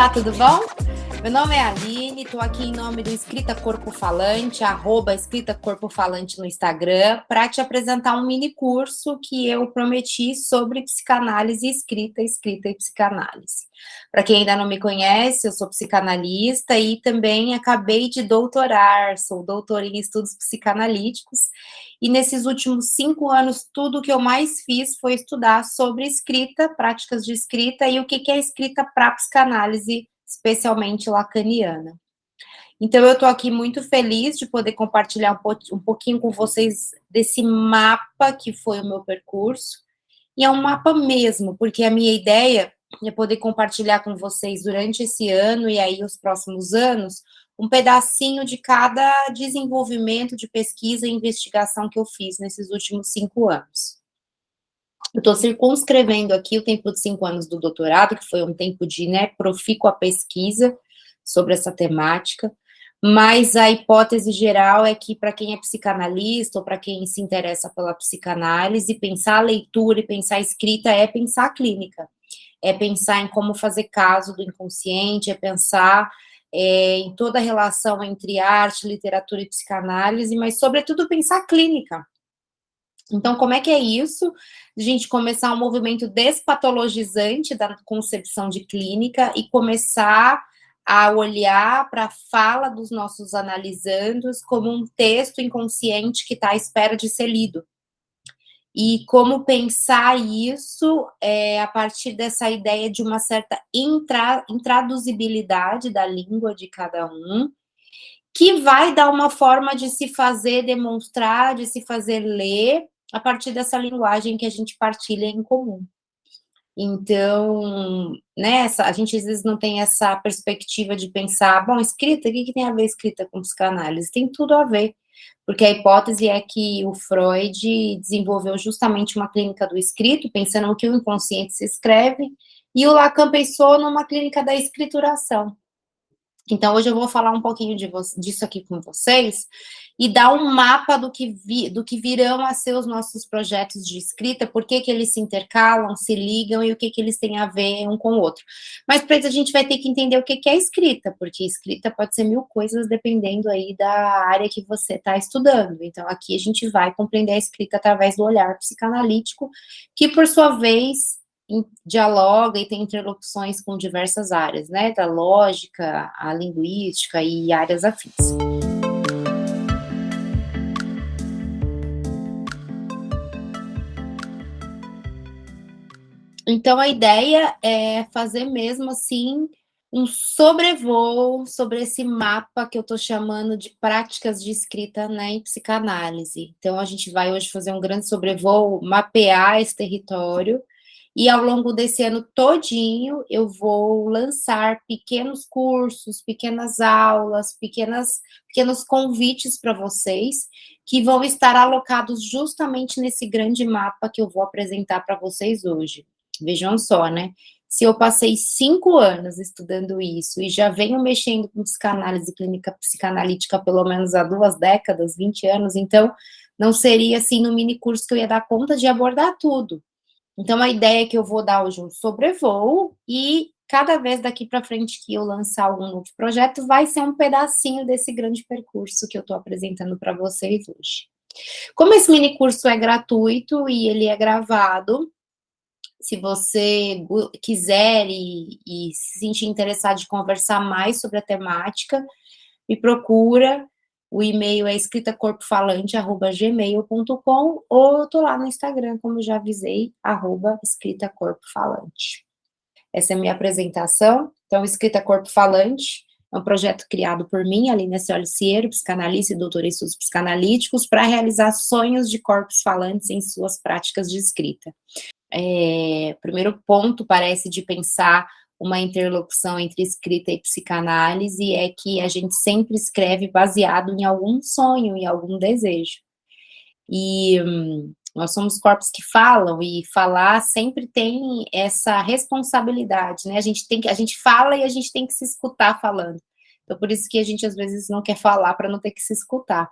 Olá, tudo bom? Meu nome é Aline, estou aqui em nome do Escrita Corpo Falante, @Escrita Corpo Falante no Instagram, para te apresentar um mini curso que eu prometi sobre psicanálise escrita e psicanálise. Para quem ainda não me conhece, eu sou psicanalista e também acabei de doutorar, sou doutora em estudos psicanalíticos, e nesses últimos 5 anos, tudo que eu mais fiz foi estudar sobre escrita, práticas de escrita e o que é escrita para psicanálise, especialmente lacaniana. Então, eu estou aqui muito feliz de poder compartilhar um pouquinho com vocês desse mapa que foi o meu percurso. E é um mapa mesmo, porque a minha ideia é poder compartilhar com vocês durante esse ano e aí os próximos anos, um pedacinho de cada desenvolvimento de pesquisa e investigação que eu fiz nesses últimos 5 anos. Eu estou circunscrevendo aqui o tempo de 5 anos do doutorado, que foi um tempo de, profícua pesquisa sobre essa temática, mas a hipótese geral é que para quem é psicanalista ou para quem se interessa pela psicanálise, pensar a leitura e pensar a escrita é pensar a clínica, é pensar em como fazer caso do inconsciente, é pensar em toda a relação entre arte, literatura e psicanálise, mas sobretudo pensar a clínica. Então, como é que é isso? A gente começar um movimento despatologizante da concepção de clínica e começar a olhar para a fala dos nossos analisandos como um texto inconsciente que está à espera de ser lido. E como pensar isso a partir dessa ideia de uma certa intraduzibilidade da língua de cada um, que vai dar uma forma de se fazer demonstrar, de se fazer ler, a partir dessa linguagem que a gente partilha em comum. Então, a gente às vezes não tem essa perspectiva de pensar, bom, escrita, o que tem a ver escrita com psicanálise? Tem tudo a ver, porque a hipótese é que o Freud desenvolveu justamente uma clínica do escrito, pensando no que o inconsciente se escreve, e o Lacan pensou numa clínica da escrituração. Então, hoje eu vou falar um pouquinho disso aqui com vocês e dar um mapa do que virão a ser os nossos projetos de escrita, por que eles se intercalam, se ligam e o que eles têm a ver um com o outro. Mas para isso a gente vai ter que entender o que é escrita, porque escrita pode ser 1000 coisas dependendo aí da área que você está estudando. Então, aqui a gente vai compreender a escrita através do olhar psicanalítico, que por sua vez dialoga e tem interlocuções com diversas áreas, da lógica, a linguística e áreas afins. Então, a ideia é fazer mesmo assim um sobrevoo sobre esse mapa que eu estou chamando de práticas de escrita em psicanálise. Então, a gente vai hoje fazer um grande sobrevoo, mapear esse território. E ao longo desse ano todinho, eu vou lançar pequenos cursos, pequenas aulas, pequenos convites para vocês, que vão estar alocados justamente nesse grande mapa que eu vou apresentar para vocês hoje. Vejam só, se eu passei 5 anos estudando isso e já venho mexendo com psicanálise clínica psicanalítica pelo menos há 2 décadas, 20 anos, então não seria assim no mini curso que eu ia dar conta de abordar tudo. Então, a ideia é que eu vou dar hoje um sobrevoo e cada vez daqui para frente que eu lançar algum novo projeto, vai ser um pedacinho desse grande percurso que eu estou apresentando para vocês hoje. Como esse mini curso é gratuito e ele é gravado, se você quiser e se sentir interessado de conversar mais sobre a temática, me procura. O e-mail é escritacorpofalante@gmail.com ou eu tô lá no Instagram, como já avisei, @escritacorpofalante. Essa é a minha apresentação. Então, Escrita Corpo Falante é um projeto criado por mim, Aline Ciero, psicanalista e doutora em estudos psicanalíticos, para realizar sonhos de corpos falantes em suas práticas de escrita. Primeiro ponto, parece, de pensar uma interlocução entre escrita e psicanálise é que a gente sempre escreve baseado em algum sonho, em algum desejo. E nós somos corpos que falam, e falar sempre tem essa responsabilidade, A gente fala e a gente tem que se escutar falando. Então, por isso que a gente, às vezes, não quer falar para não ter que se escutar.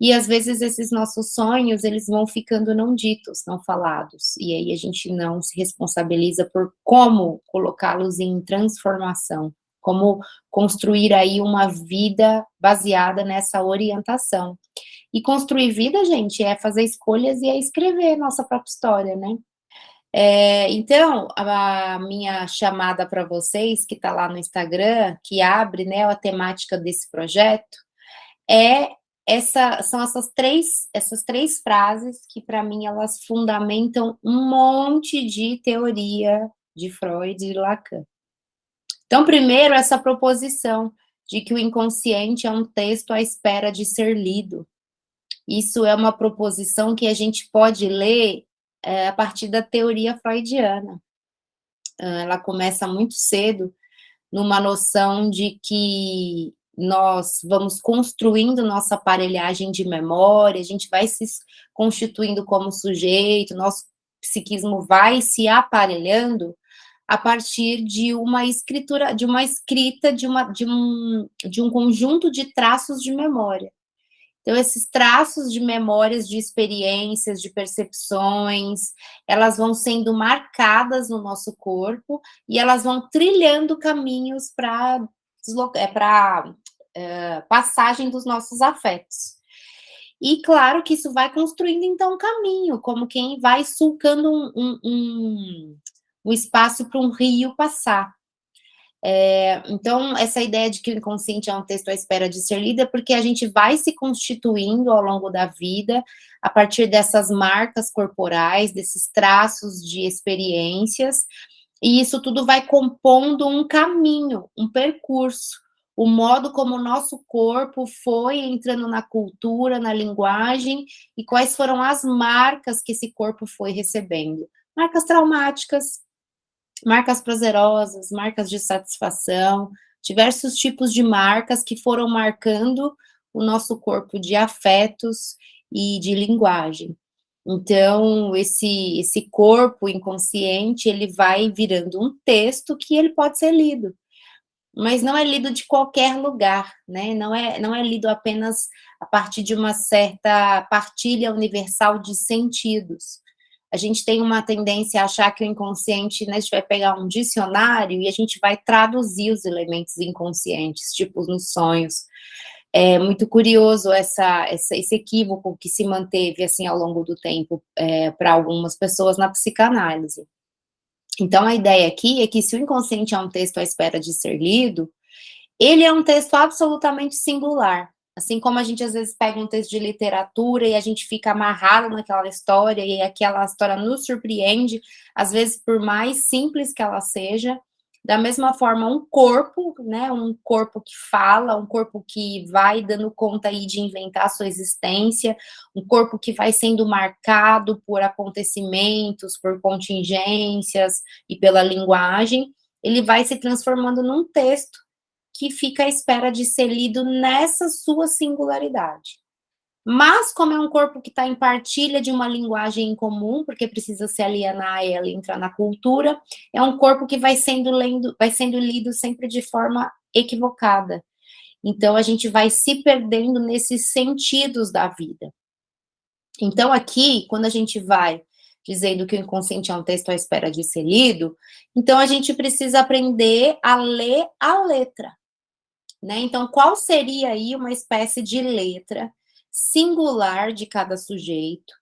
E, às vezes, esses nossos sonhos, eles vão ficando não ditos, não falados. E aí a gente não se responsabiliza por como colocá-los em transformação. como construir aí uma vida baseada nessa orientação. E construir vida, gente, é fazer escolhas e é escrever nossa própria história, né? Então, a minha chamada para vocês, que está lá no Instagram, que abre, né, a temática desse projeto, é são essas três frases que, para mim, elas fundamentam um monte de teoria de Freud e Lacan. Então, primeiro, essa proposição de que o inconsciente é um texto à espera de ser lido. Isso é uma proposição que a gente pode ler a partir da teoria freudiana. Ela começa muito cedo numa noção de que nós vamos construindo nossa aparelhagem de memória, a gente vai se constituindo como sujeito, nosso psiquismo vai se aparelhando a partir de uma escritura, de uma escrita, de um conjunto de traços de memória. Então, esses traços de memórias, de experiências, de percepções, elas vão sendo marcadas no nosso corpo e elas vão trilhando caminhos para passagem dos nossos afetos. E claro que isso vai construindo, então, um caminho, como quem vai sulcando um espaço para um rio passar. Então, essa ideia de que o inconsciente é um texto à espera de ser lido é porque a gente vai se constituindo ao longo da vida, a partir dessas marcas corporais, desses traços de experiências, e isso tudo vai compondo um caminho, um percurso, o modo como o nosso corpo foi entrando na cultura, na linguagem, e quais foram as marcas que esse corpo foi recebendo. Marcas traumáticas, marcas prazerosas, marcas de satisfação, diversos tipos de marcas que foram marcando o nosso corpo de afetos e de linguagem. Então, esse corpo inconsciente, ele vai virando um texto que ele pode ser lido, mas não é lido de qualquer lugar, né? Não é lido apenas a partir de uma certa partilha universal de sentidos. A gente tem uma tendência a achar que o inconsciente, né, a gente vai pegar um dicionário e a gente vai traduzir os elementos inconscientes, tipo nos sonhos. É muito curioso esse equívoco que se manteve assim ao longo do tempo para algumas pessoas na psicanálise. Então, a ideia aqui é que se o inconsciente é um texto à espera de ser lido, ele é um texto absolutamente singular. Assim como a gente às vezes pega um texto de literatura e a gente fica amarrado naquela história e aquela história nos surpreende, às vezes por mais simples que ela seja, da mesma forma um corpo, né, um corpo que fala, um corpo que vai dando conta aí de inventar a sua existência, um corpo que vai sendo marcado por acontecimentos, por contingências e pela linguagem, ele vai se transformando num texto que fica à espera de ser lido nessa sua singularidade. Mas, como é um corpo que está em partilha de uma linguagem em comum, porque precisa se alienar a ela e entrar na cultura, é um corpo que vai sendo lido sempre de forma equivocada. Então, a gente vai se perdendo nesses sentidos da vida. Então, aqui, quando a gente vai dizendo que o inconsciente é um texto à espera de ser lido, então a gente precisa aprender a ler a letra. Né? Então, qual seria aí uma espécie de letra singular de cada sujeito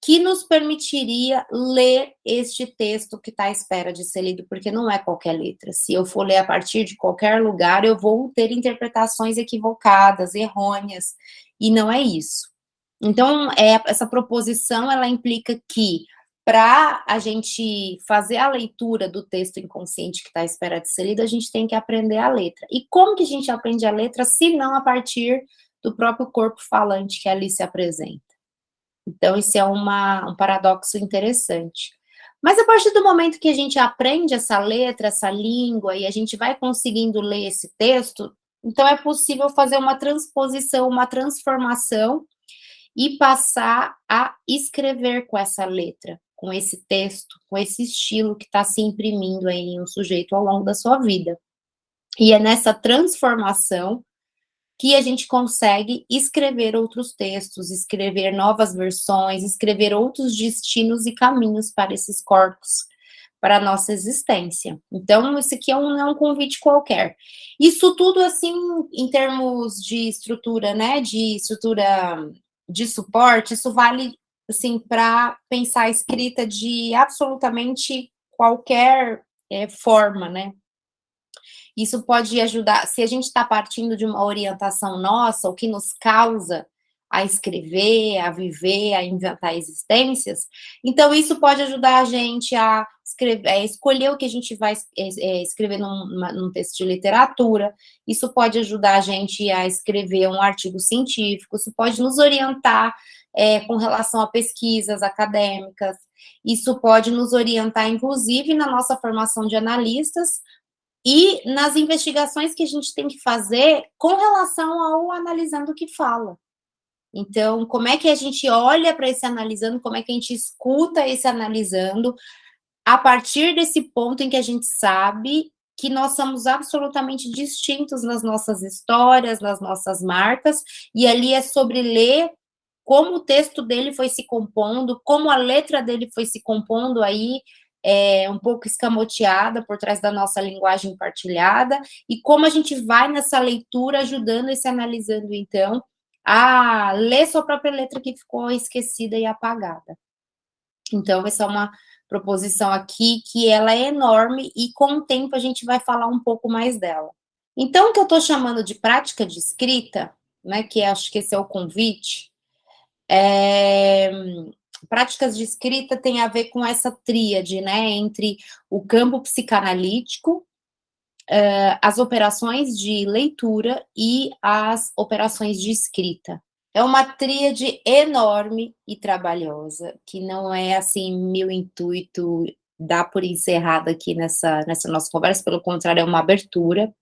que nos permitiria ler este texto que está à espera de ser lido, porque não é qualquer letra. Se eu for ler a partir de qualquer lugar, eu vou ter interpretações equivocadas, errôneas, e não é isso. Então, essa proposição, ela implica que para a gente fazer a leitura do texto inconsciente que está à espera de ser lido, a gente tem que aprender a letra. E como que a gente aprende a letra, se não a partir do próprio corpo falante que ali se apresenta? Então, isso é um paradoxo interessante. Mas a partir do momento que a gente aprende essa letra, essa língua, e a gente vai conseguindo ler esse texto, então é possível fazer uma transposição, uma transformação, e passar a escrever com essa letra, com esse texto, com esse estilo que está se imprimindo aí em um sujeito ao longo da sua vida. E é nessa transformação que a gente consegue escrever outros textos, escrever novas versões, escrever outros destinos e caminhos para esses corpos, para a nossa existência. Então, esse aqui não é um convite qualquer. Isso tudo, assim, em termos de estrutura, né, de estrutura de suporte, isso vale, assim, para pensar a escrita de absolutamente qualquer forma, né. Isso pode ajudar, se a gente está partindo de uma orientação nossa, o que nos causa a escrever, a viver, a inventar existências, então isso pode ajudar a gente a escolher o que a gente vai escrever num texto de literatura, isso pode ajudar a gente a escrever um artigo científico, isso pode nos orientar com relação a pesquisas acadêmicas, isso pode nos orientar, inclusive, na nossa formação de analistas, e nas investigações que a gente tem que fazer com relação ao analisando o que fala. Então, como é que a gente olha para esse analisando, como é que a gente escuta esse analisando, a partir desse ponto em que a gente sabe que nós somos absolutamente distintos nas nossas histórias, nas nossas marcas, e ali é sobre ler como o texto dele foi se compondo, como a letra dele foi se compondo aí, um pouco escamoteada por trás da nossa linguagem partilhada, e como a gente vai nessa leitura ajudando e se analisando, então, a ler sua própria letra que ficou esquecida e apagada. Então, essa é uma proposição aqui que ela é enorme e com o tempo a gente vai falar um pouco mais dela. Então, o que eu estou chamando de prática de escrita, né, que acho que esse é o convite, práticas de escrita tem a ver com essa tríade, né, entre o campo psicanalítico, as operações de leitura e as operações de escrita. É uma tríade enorme e trabalhosa, que não é, assim, meu intuito dar por encerrada aqui nessa nossa conversa, pelo contrário, é uma abertura.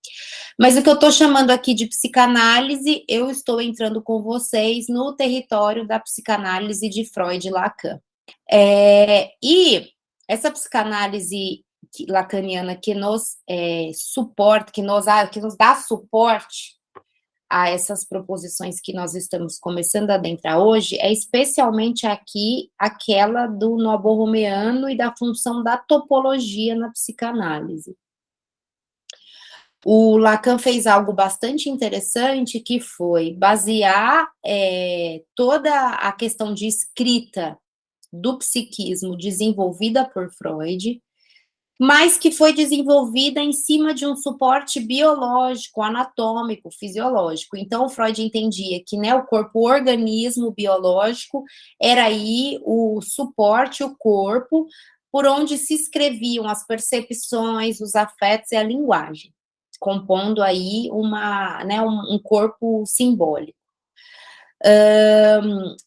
Mas o que eu estou chamando aqui de psicanálise, eu estou entrando com vocês no território da psicanálise de Freud e Lacan. E essa psicanálise lacaniana que nos suporta, que nos dá suporte a essas proposições que nós estamos começando a adentrar hoje, é especialmente aqui aquela do nó borromeano e da função da topologia na psicanálise. O Lacan fez algo bastante interessante, que foi basear toda a questão de escrita do psiquismo desenvolvida por Freud, mas que foi desenvolvida em cima de um suporte biológico, anatômico, fisiológico. Então, o Freud entendia que, né, o corpo, o organismo biológico, era aí o suporte, o corpo, por onde se escreviam as percepções, os afetos e a linguagem, compondo aí um corpo simbólico.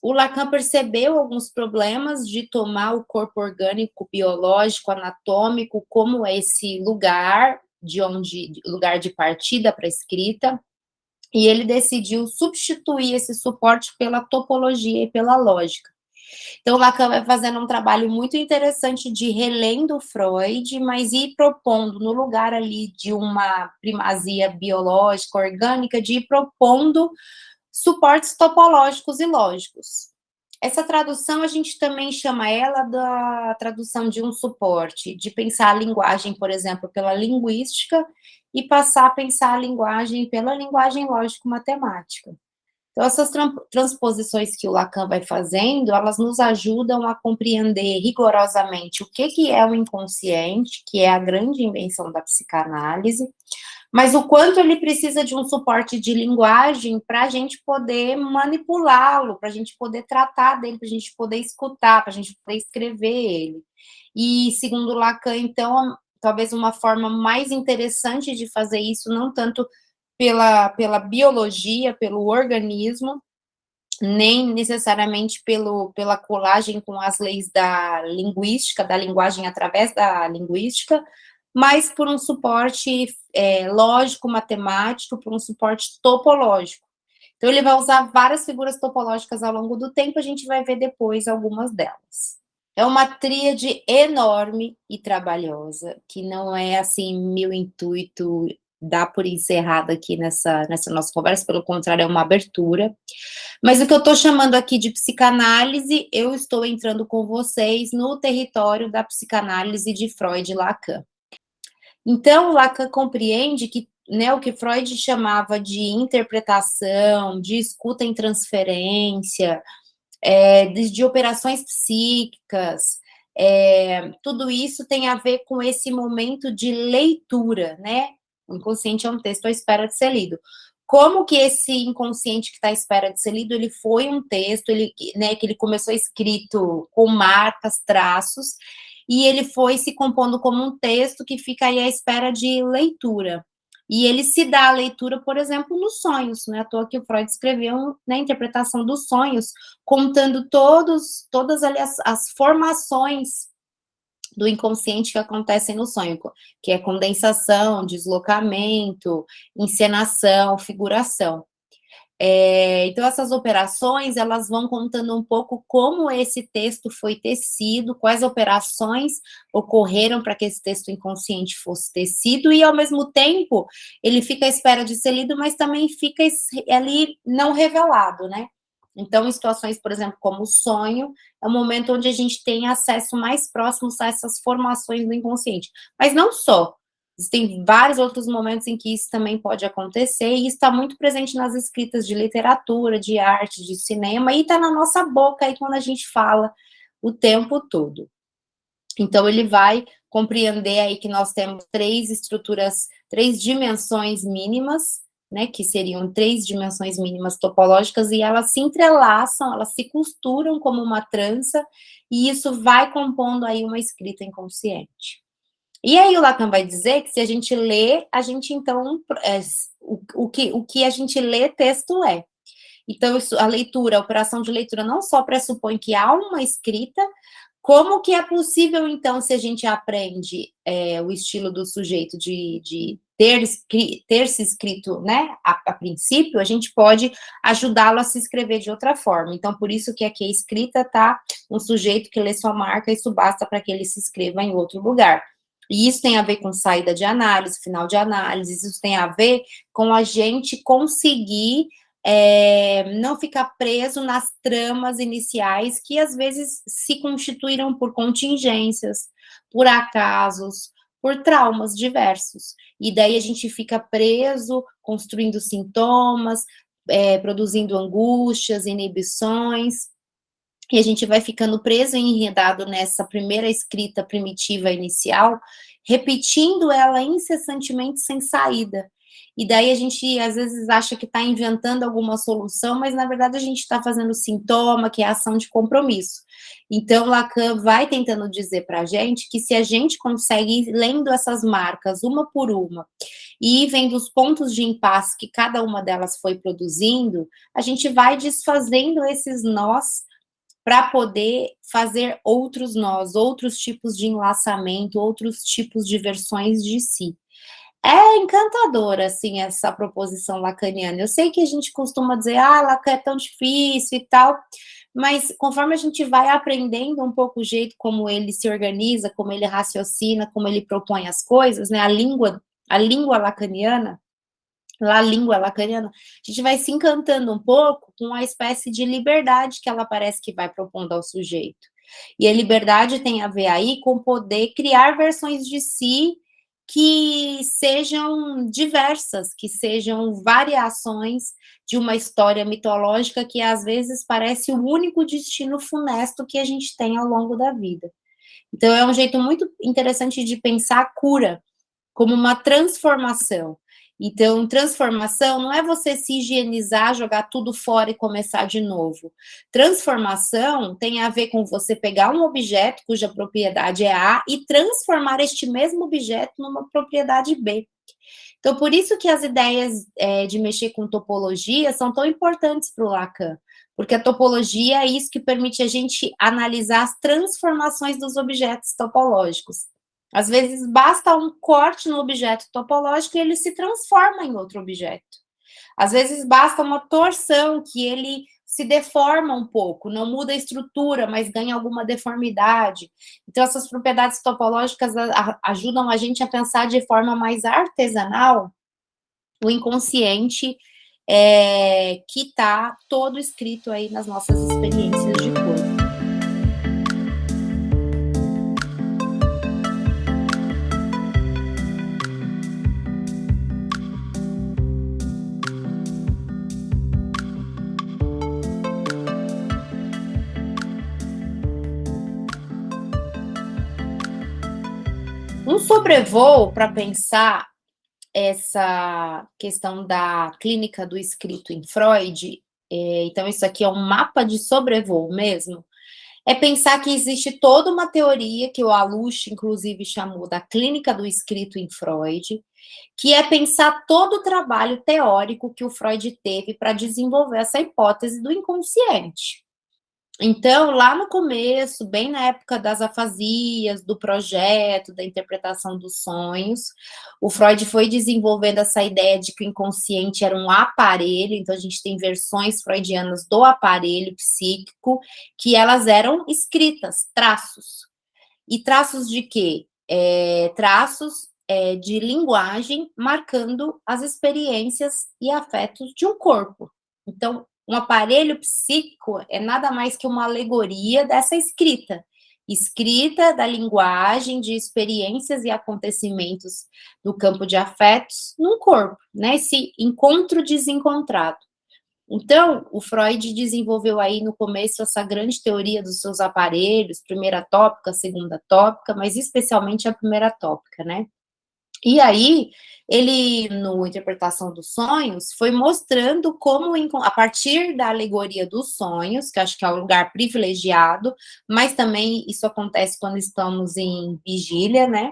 O Lacan percebeu alguns problemas de tomar o corpo orgânico, biológico, anatômico, como esse lugar lugar de partida para a escrita, e ele decidiu substituir esse suporte pela topologia e pela lógica. Então, o Lacan vai fazendo um trabalho muito interessante de relendo Freud, mas ir propondo, no lugar ali de uma primazia biológica, orgânica, de ir propondo suportes topológicos e lógicos. Essa tradução, a gente também chama ela da tradução de um suporte, de pensar a linguagem, por exemplo, pela linguística, e passar a pensar a linguagem pela linguagem lógico-matemática. Então, essas transposições que o Lacan vai fazendo, elas nos ajudam a compreender rigorosamente o que é o inconsciente, que é a grande invenção da psicanálise, mas o quanto ele precisa de um suporte de linguagem para a gente poder manipulá-lo, para a gente poder tratar dele, para a gente poder escutar, para a gente poder escrever ele. E, segundo Lacan, então, talvez uma forma mais interessante de fazer isso, não tanto pela biologia, pelo organismo, nem necessariamente pela colagem com as leis da linguística, da linguagem através da linguística, mas por um suporte lógico, matemático, por um suporte topológico. Então, ele vai usar várias figuras topológicas ao longo do tempo, a gente vai ver depois algumas delas. É uma tríade enorme e trabalhosa, que não é, assim, meu intuito dar por encerrada aqui nessa nossa conversa, pelo contrário, é uma abertura. Mas o que eu estou chamando aqui de psicanálise, eu estou entrando com vocês no território da psicanálise de Freud e Lacan. Então, Lacan compreende que, né, o que Freud chamava de interpretação, de escuta em transferência, de operações psíquicas, tudo isso tem a ver com esse momento de leitura, né? O inconsciente é um texto à espera de ser lido. Como que esse inconsciente que está à espera de ser lido, ele foi um texto, né, que ele começou escrito com marcas, traços, e ele foi se compondo como um texto que fica aí à espera de leitura. E ele se dá a leitura, por exemplo, nos sonhos, né? À toa que o Freud escreveu, né, a interpretação dos sonhos, contando todas ali as formações do inconsciente que acontecem no sonho, que é condensação, deslocamento, encenação, figuração. Então, essas operações, elas vão contando um pouco como esse texto foi tecido, quais operações ocorreram para que esse texto inconsciente fosse tecido, e, ao mesmo tempo, ele fica à espera de ser lido, mas também fica ali não revelado, né? Então, em situações, por exemplo, como o sonho, é um momento onde a gente tem acesso mais próximo a essas formações do inconsciente. Mas não só. Existem vários outros momentos em que isso também pode acontecer, e isso está muito presente nas escritas de literatura, de arte, de cinema, e está na nossa boca aí quando a gente fala o tempo todo. Então, ele vai compreender aí que nós temos três estruturas, três dimensões mínimas, né, que seriam três dimensões mínimas topológicas, e elas se entrelaçam, elas se costuram como uma trança, e isso vai compondo aí uma escrita inconsciente. E aí o Lacan vai dizer que se a gente lê, a gente então, o que a gente lê, texto é. Então, a leitura, a operação de leitura não só pressupõe que há uma escrita, como que é possível, então, se a gente aprende o estilo do sujeito de ter se escrito, né, a princípio, a gente pode ajudá-lo a se escrever de outra forma. Então, por isso que aqui a escrita tá um sujeito que lê sua marca, isso basta para que ele se escreva em outro lugar. E isso tem a ver com saída de análise, final de análise, isso tem a ver com a gente conseguir não ficar preso nas tramas iniciais que às vezes se constituíram por contingências, por acasos, por traumas diversos. E daí a gente fica preso, construindo sintomas, produzindo angústias, inibições, e a gente vai ficando preso e enredado nessa primeira escrita primitiva inicial, repetindo ela incessantemente sem saída. E daí a gente, às vezes, acha que está inventando alguma solução, mas, na verdade, a gente está fazendo sintoma, que é a ação de compromisso. Então, Lacan vai tentando dizer para a gente que se a gente consegue ir lendo essas marcas, uma por uma, e ir vendo os pontos de impasse que cada uma delas foi produzindo, a gente vai desfazendo esses nós para poder fazer outros nós, outros tipos de enlaçamento, outros tipos de versões de si. É encantadora, assim, essa proposição lacaniana. Eu sei que a gente costuma dizer, Lacan é tão difícil e tal, mas conforme a gente vai aprendendo um pouco o jeito como ele se organiza, como ele raciocina, como ele propõe as coisas, né, a língua lacaniana, a língua lacaniana, a gente vai se encantando um pouco com a espécie de liberdade que ela parece que vai propondo ao sujeito. E a liberdade tem a ver aí com poder criar versões de si que sejam diversas, que sejam variações de uma história mitológica que às vezes parece o único destino funesto que a gente tem ao longo da vida. Então é um jeito muito interessante de pensar a cura como uma transformação. Então, transformação não é você se higienizar, jogar tudo fora e começar de novo. Transformação tem a ver com você pegar um objeto cuja propriedade é A e transformar este mesmo objeto numa propriedade B. Então, por isso que as ideias de mexer com topologia são tão importantes para o Lacan, porque a topologia é isso que permite a gente analisar as transformações dos objetos topológicos. Às vezes, basta um corte no objeto topológico e ele se transforma em outro objeto. Às vezes, basta uma torção que ele se deforma um pouco, não muda a estrutura, mas ganha alguma deformidade. Então, essas propriedades topológicas ajudam a gente a pensar de forma mais artesanal o inconsciente que está todo escrito aí nas nossas experiências de corpo. Um sobrevoo para pensar essa questão da clínica do escrito em Freud, então isso aqui é um mapa de sobrevoo mesmo, é pensar que existe toda uma teoria que o Alush, inclusive, chamou da clínica do escrito em Freud, que é pensar todo o trabalho teórico que o Freud teve para desenvolver essa hipótese do inconsciente. Então, lá no começo, bem na época das afasias, do projeto, da interpretação dos sonhos, o Freud foi desenvolvendo essa ideia de que o inconsciente era um aparelho, então a gente tem versões freudianas do aparelho psíquico, que elas eram escritas, traços. E traços de quê? Traços de linguagem marcando as experiências e afetos de um corpo. Então, um aparelho psíquico é nada mais que uma alegoria dessa escrita. Escrita da linguagem de experiências e acontecimentos no campo de afetos num corpo, né? Esse encontro desencontrado. Então, o Freud desenvolveu aí no começo essa grande teoria dos seus aparelhos, primeira tópica, segunda tópica, mas especialmente a primeira tópica, né? E aí, ele, no Interpretação dos Sonhos, foi mostrando como, a partir da alegoria dos sonhos, que acho que é um lugar privilegiado, mas também isso acontece quando estamos em vigília, né?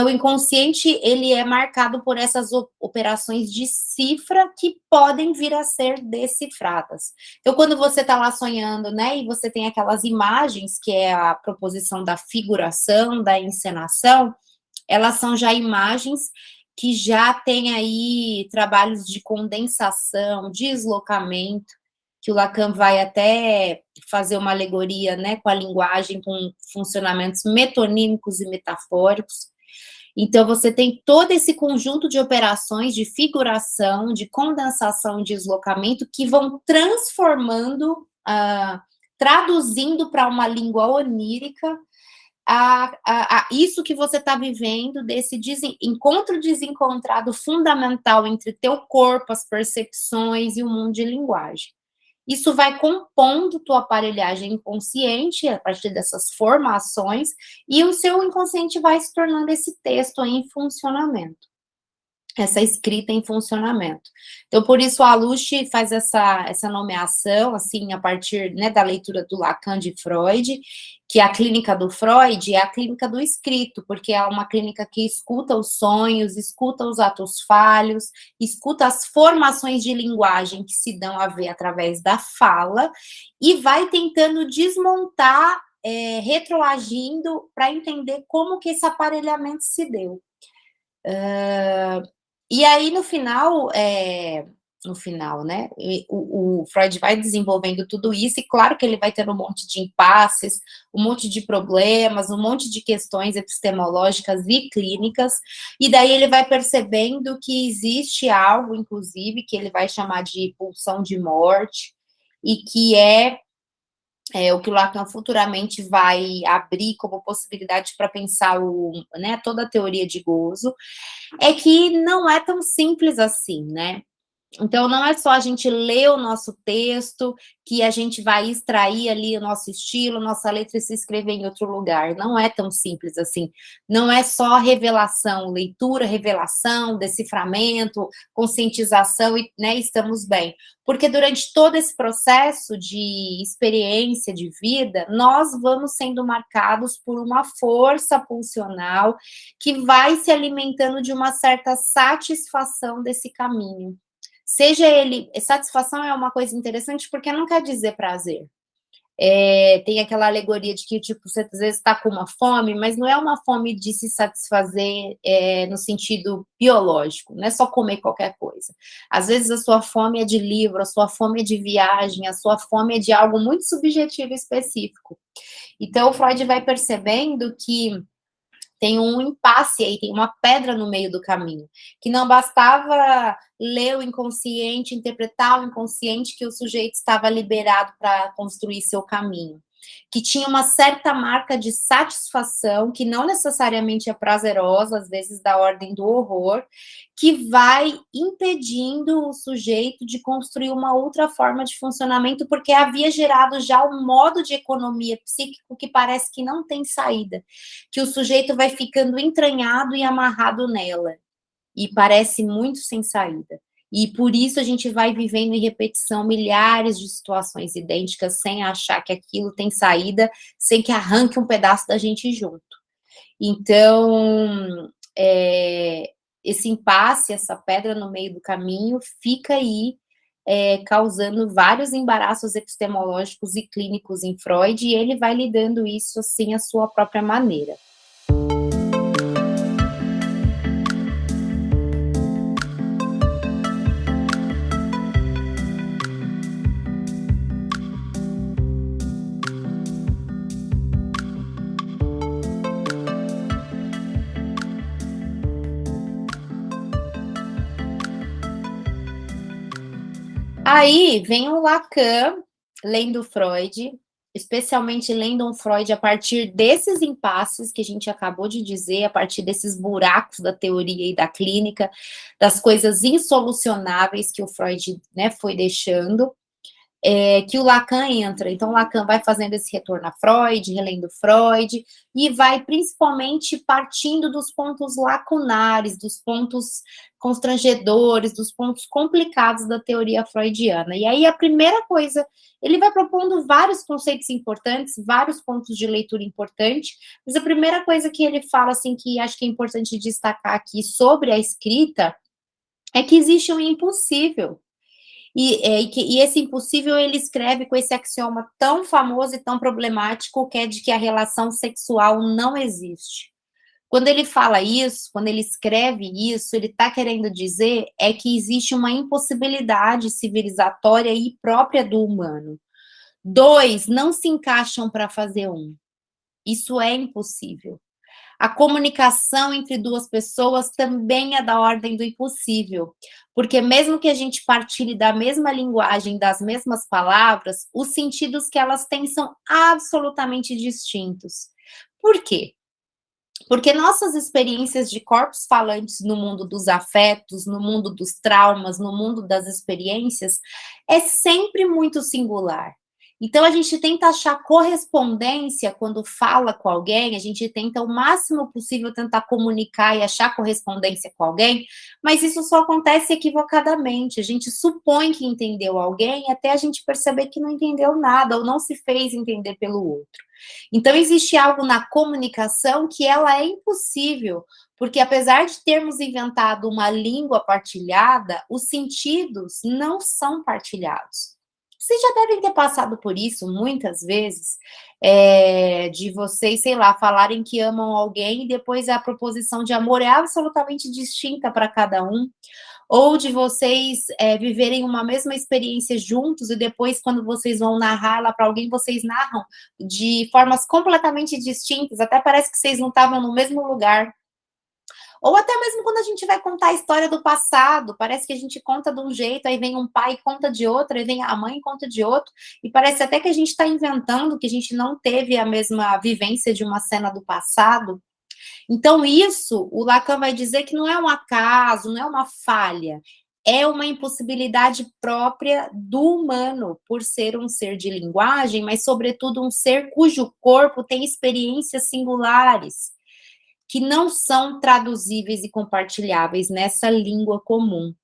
O inconsciente, ele é marcado por essas operações de cifra que podem vir a ser decifradas. Então, quando você está lá sonhando, né, e você tem aquelas imagens, que é a proposição da figuração, da encenação, elas são já imagens que já têm aí trabalhos de condensação, deslocamento, que o Lacan vai até fazer uma alegoria, né, com a linguagem, com funcionamentos metonímicos e metafóricos. Então, você tem todo esse conjunto de operações de figuração, de condensação e deslocamento que vão transformando, traduzindo para uma língua onírica isso que você está vivendo, desse encontro desencontrado fundamental entre teu corpo, as percepções e o mundo de linguagem. Isso vai compondo tua aparelhagem inconsciente a partir dessas formações, e o seu inconsciente vai se tornando esse texto em funcionamento, essa escrita em funcionamento. Então, por isso, a Alush faz essa nomeação, assim, a partir, né, da leitura do Lacan de Freud, que a clínica do Freud é a clínica do escrito, porque é uma clínica que escuta os sonhos, escuta os atos falhos, escuta as formações de linguagem que se dão a ver através da fala, e vai tentando desmontar, retroagindo, para entender como que esse aparelhamento se deu. E aí, no final, né, o Freud vai desenvolvendo tudo isso, e claro que ele vai tendo um monte de impasses, um monte de problemas, um monte de questões epistemológicas e clínicas, e daí ele vai percebendo que existe algo, inclusive, que ele vai chamar de pulsão de morte, e que é o que o Lacan futuramente vai abrir como possibilidade para pensar né, toda a teoria de gozo, é que não é tão simples assim, né? Então, não é só a gente ler o nosso texto, que a gente vai extrair ali o nosso estilo, nossa letra e se escrever em outro lugar. Não é tão simples assim. Não é só revelação, leitura, revelação, deciframento, conscientização e, né, estamos bem. Porque durante todo esse processo de experiência de vida, nós vamos sendo marcados por uma força pulsional que vai se alimentando de uma certa satisfação desse caminho. Seja ele, satisfação é uma coisa interessante porque não quer dizer prazer. Tem aquela alegoria de que, tipo, você às vezes está com uma fome, mas não é uma fome de se satisfazer no sentido biológico, não é só comer qualquer coisa. Às vezes a sua fome é de livro, a sua fome é de viagem, a sua fome é de algo muito subjetivo e específico. Então, o Freud vai percebendo que tem um impasse aí, tem uma pedra no meio do caminho, que não bastava ler o inconsciente, interpretar o inconsciente, que o sujeito estava liberado para construir seu caminho, que tinha uma certa marca de satisfação, que não necessariamente é prazerosa, às vezes da ordem do horror, que vai impedindo o sujeito de construir uma outra forma de funcionamento, porque havia gerado já um modo de economia psíquico que parece que não tem saída, que o sujeito vai ficando entranhado e amarrado nela, e parece muito sem saída. E por isso a gente vai vivendo em repetição milhares de situações idênticas sem achar que aquilo tem saída, sem que arranque um pedaço da gente junto. Então, esse impasse, essa pedra no meio do caminho, fica aí causando vários embaraços epistemológicos e clínicos em Freud, e ele vai lidando isso assim à sua própria maneira. Aí vem o Lacan lendo Freud, especialmente lendo um Freud a partir desses impasses que a gente acabou de dizer, a partir desses buracos da teoria e da clínica, das coisas insolucionáveis que o Freud, né, foi deixando, que o Lacan entra. Então, o Lacan vai fazendo esse retorno a Freud, relendo Freud, e vai principalmente partindo dos pontos lacunares, dos pontos constrangedores, dos pontos complicados da teoria freudiana. E aí, a primeira coisa, ele vai propondo vários conceitos importantes, vários pontos de leitura importantes, mas a primeira coisa que ele fala, assim, que acho que é importante destacar aqui sobre a escrita, é que existe um impossível. E esse impossível ele escreve com esse axioma tão famoso e tão problemático, que é de que a relação sexual não existe. Quando ele fala isso, quando ele escreve isso, ele está querendo dizer é que existe uma impossibilidade civilizatória e própria do humano. Dois não se encaixam para fazer um. Isso é impossível. A comunicação entre duas pessoas também é da ordem do impossível, porque mesmo que a gente partilhe da mesma linguagem, das mesmas palavras, os sentidos que elas têm são absolutamente distintos. Por quê? Porque nossas experiências de corpos falantes no mundo dos afetos, no mundo dos traumas, no mundo das experiências, é sempre muito singular. Então, a gente tenta achar correspondência quando fala com alguém, a gente tenta o máximo possível tentar comunicar e achar correspondência com alguém, mas isso só acontece equivocadamente. A gente supõe que entendeu alguém até a gente perceber que não entendeu nada ou não se fez entender pelo outro. Então, existe algo na comunicação que ela é impossível, porque apesar de termos inventado uma língua partilhada, os sentidos não são partilhados. Vocês já devem ter passado por isso muitas vezes, de vocês, sei lá, falarem que amam alguém e depois a proposição de amor é absolutamente distinta para cada um, ou de vocês viverem uma mesma experiência juntos e depois, quando vocês vão narrar ela para alguém, vocês narram de formas completamente distintas, até parece que vocês não estavam no mesmo lugar. Ou até mesmo quando a gente vai contar a história do passado, parece que a gente conta de um jeito, aí vem um pai e conta de outro, aí vem a mãe e conta de outro, e parece até que a gente está inventando, que a gente não teve a mesma vivência de uma cena do passado. Então, isso, o Lacan vai dizer que não é um acaso, não é uma falha, é uma impossibilidade própria do humano, por ser um ser de linguagem, mas, sobretudo, um ser cujo corpo tem experiências singulares, que não são traduzíveis e compartilháveis nessa língua comum.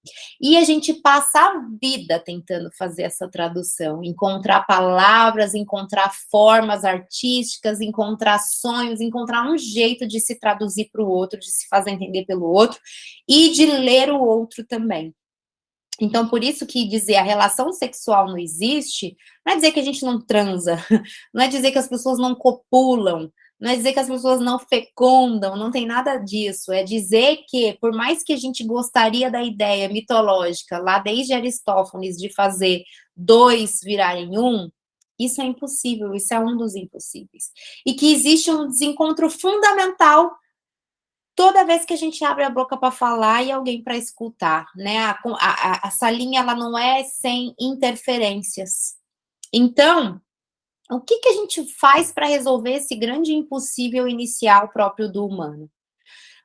E a gente passa a vida tentando fazer essa tradução, encontrar palavras, encontrar formas artísticas, encontrar sonhos, encontrar um jeito de se traduzir para o outro, de se fazer entender pelo outro e de ler o outro também. Então, por isso que dizer a relação sexual não existe, não é dizer que a gente não transa, não é dizer que as pessoas não copulam, não é dizer que as pessoas não fecundam, não tem nada disso. É dizer que, por mais que a gente gostaria da ideia mitológica, lá desde Aristófanes, de fazer dois virarem um, isso é impossível, isso é um dos impossíveis. E que existe um desencontro fundamental toda vez que a gente abre a boca para falar e alguém para escutar, né? A salinha, ela não é sem interferências. Então, o que a gente faz para resolver esse grande impossível inicial próprio do humano?